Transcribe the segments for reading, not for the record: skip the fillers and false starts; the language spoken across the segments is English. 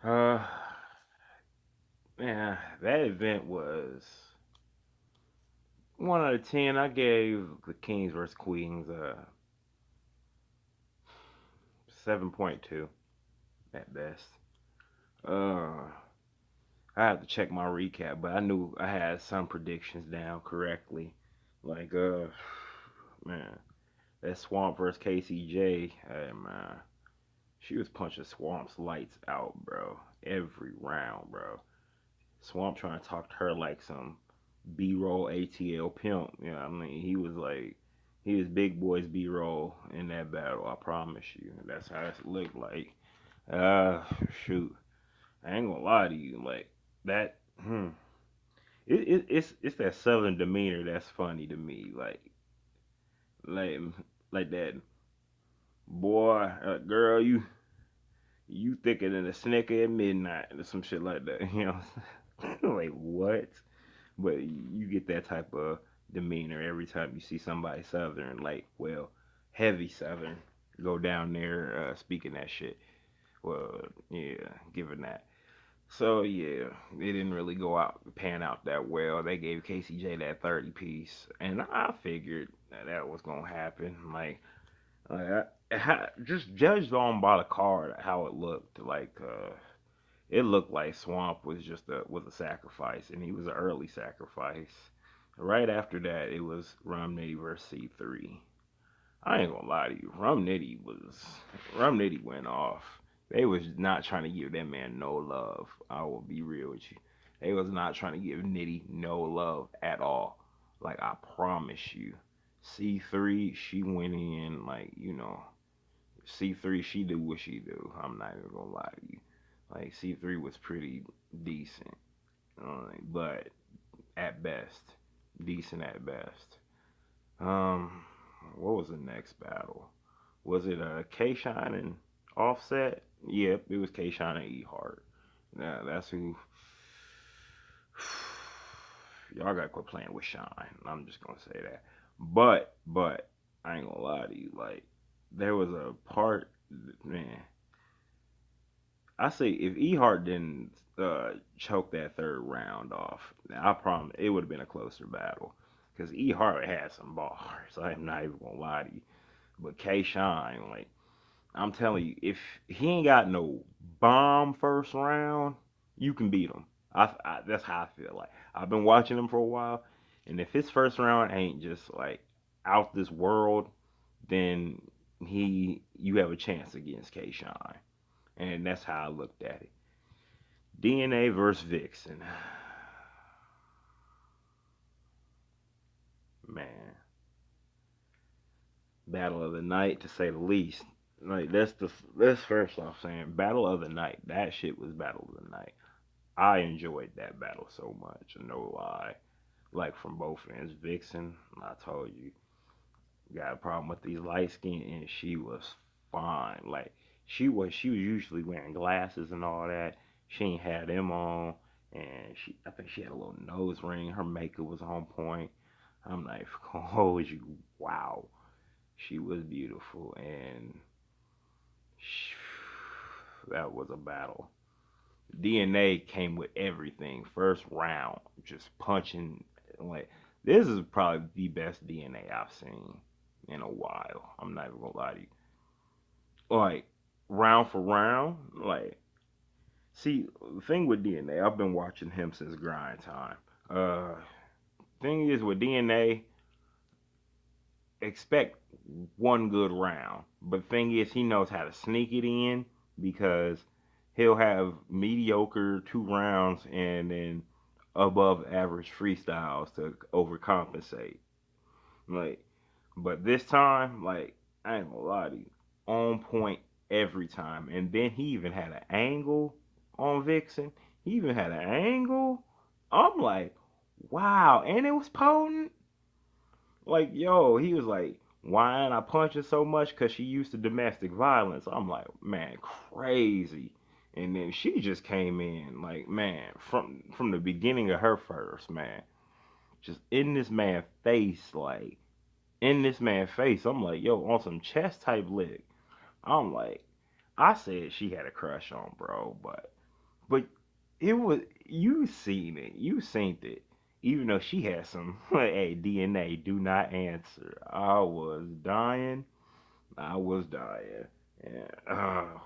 Uh, man, that event was 1 out of 10. I gave the Kings versus Queens 7.2 at best. Uh, I have to check my recap, but I knew I had some predictions down correctly. Like, man, that Swamp versus KCJ, hey, man, she was punching Swamp's lights out, bro. Every round, bro. Swamp trying to talk to her like some B-roll ATL pimp. You know what I mean? He was big boys B-roll in that battle. I promise you. That's how it looked like. Uh, shoot. I ain't gonna lie to you. Like that. It's that southern demeanor that's funny to me. Like like that boy, girl, you thicker than a snicker at midnight or some shit like that. You know, like what? But you get that type of demeanor every time you see somebody southern, like well, heavy southern, go down there speaking that shit. Well, yeah, given that. So yeah, it didn't really pan out that well. They gave KCJ that 30 piece, and I figured that was gonna happen. Just judged on by the card how it looked. It looked like Swamp was a sacrifice, and he was an early sacrifice. Right after that, it was Rum Nitty versus C3. I ain't gonna lie to you, Rum Nitty went off. They was not trying to give that man no love. I will be real with you. They was not trying to give Nitty no love at all. Like I promise you. C3, she went in C3, she do what she do. I'm not even gonna lie to you. Like C3 was pretty decent, but at best, decent at best. Um, what was the next battle? Was it K Shine and Offset? Yep, it was K Shine and E Hart. Yeah, that's who. Y'all gotta quit playing with Shine. I'm just gonna say that. But I ain't gonna lie to you. Like there was a part, man. I say if Ehart didn't choke that third round off, I promise it would have been a closer battle. Because Ehart had some bars. I'm not even gonna lie to you. But K Shine, like I'm telling you, if he ain't got no bomb first round, you can beat him. That's how I feel. Like I've been watching him for a while, and if his first round ain't just like out this world, then you have a chance against K Shine, and that's how I looked at it. DNA versus Vixen. Man, battle of the night to say the least. Like that's first off saying battle of the night. That shit was battle of the night. I enjoyed that battle so much, no lie. Like from both ends, Vixen, I told you, got a problem with these light skin, and she was fine. Like she was usually wearing glasses and all that. She ain't had them on, and I think she had a little nose ring. Her makeup was on point. I'm like, oh, you, wow, she was beautiful, and sh that was a battle. DNA came with everything. First round, just punching. Like this is probably the best DNA I've seen in a while. I'm not even gonna lie to you. Like round for round, like see the thing with DNA, I've been watching him since grind time. Uh, thing is with DNA, expect one good round, but thing is he knows how to sneak it in because he'll have mediocre 2 rounds and then above average freestyles to overcompensate. Like, but this time, like, I ain't gonna lie to you, on point every time. And then he even had an angle on Vixen. He even had an angle. I'm like, wow, and it was potent. Like, yo, he was like, why ain't I punching so much? Because she used to domestic violence. I'm like, man, crazy. And then she just came in, like, man, from the beginning of her first, man, just in this man's face, like, in this man's face. I'm like, yo, on some chest type lick. I'm like, I said she had a crush on, bro, but But it was you seen it. You seen it. Even though she had some hey, DNA, do not answer. I was dying. I was dying. And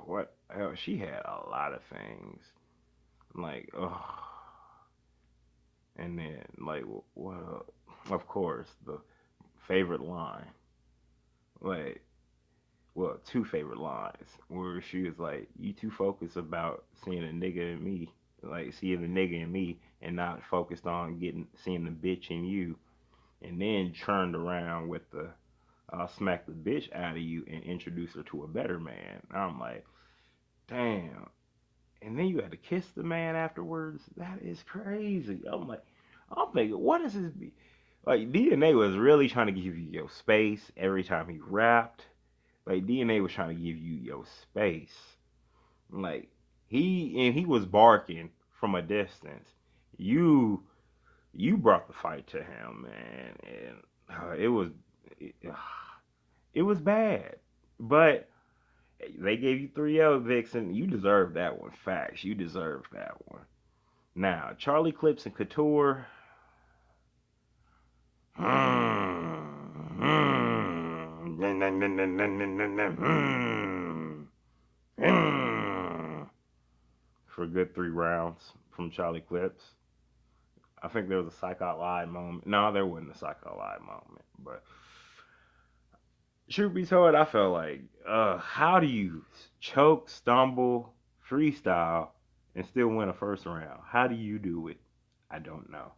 what hell she had a lot of things. Like, and then like what of course the favorite line. Like well, two favorite lines where she was like, "You too focused about seeing a nigga in me, like seeing the nigga in me, and not focused on getting seeing the bitch in you." And then turned around with the "I'll smack the bitch out of you" and introduce her to a better man. I'm like, damn. And then you had to kiss the man afterwards. That is crazy. I'm thinking, what is this? Like DNA was really trying to give you your space every time he rapped. Like DNA was trying to give you your space. Like he was barking from a distance. You you brought the fight to him, man, and it, it was bad. But they gave you 3-0, Vixen. You deserve that one. Facts. You deserve that one. Now, Charlie Clips and Couture. For a good 3 rounds from Charlie Clips. I think there was a Psych Out Live moment. No, there wasn't a Psych Out Live moment. But truth be told, I felt like, how do you choke, stumble, freestyle, and still win a first round? How do you do it? I don't know.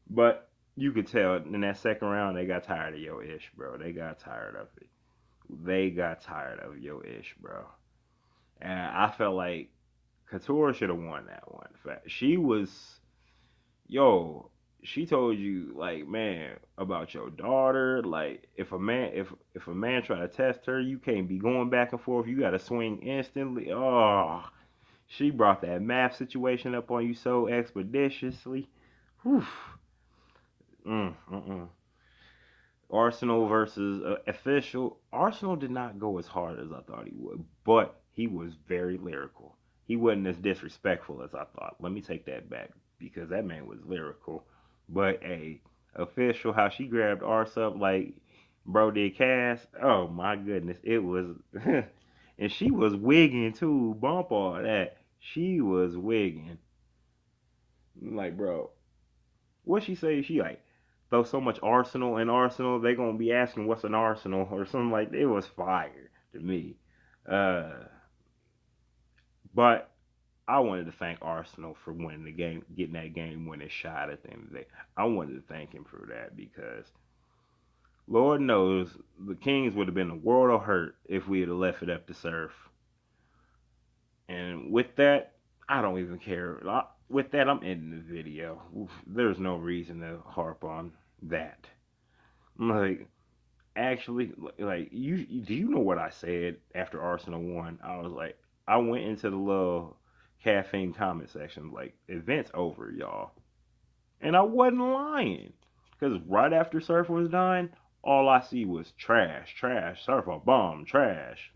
But you could tell in that second round they got tired of your ish, bro. They got tired of it. They got tired of your ish, bro. And I felt like Couture should have won that one. She was, yo, she told you like, man, about your daughter. Like, if a man try to test her, you can't be going back and forth. You got to swing instantly. Oh, she brought that math situation up on you so expeditiously. Whew. Mm, mm, mm. Arsenal versus official. Arsenal did not go as hard as I thought he would, but he was very lyrical. He wasn't as disrespectful as I thought. Let me take that back because that man was lyrical. But a official, how she grabbed Ars up like bro did Cass. Oh my goodness, it was, and she was wigging too. Bump all that. She was wigging. Like bro, what she say? She like throw so much arsenal in Arsenal, they gonna be asking what's an arsenal or something like that. It was fire to me. Uh, but I wanted to thank Arsenal for winning the game, getting that game winning shot at the end of the day. I wanted to thank him for that because Lord knows the Kings would have been a world of hurt if we had left it up to Surf. And with that, I don't even care. With that, I'm ending the video. There's no reason to harp on that. Like, actually, like do you know what I said after Arsenal won? I was like, I went into the little caffeine comment section like, event's over, y'all, and I wasn't lying because right after Surf was done, all I see was trash, trash, Surf a bomb, trash.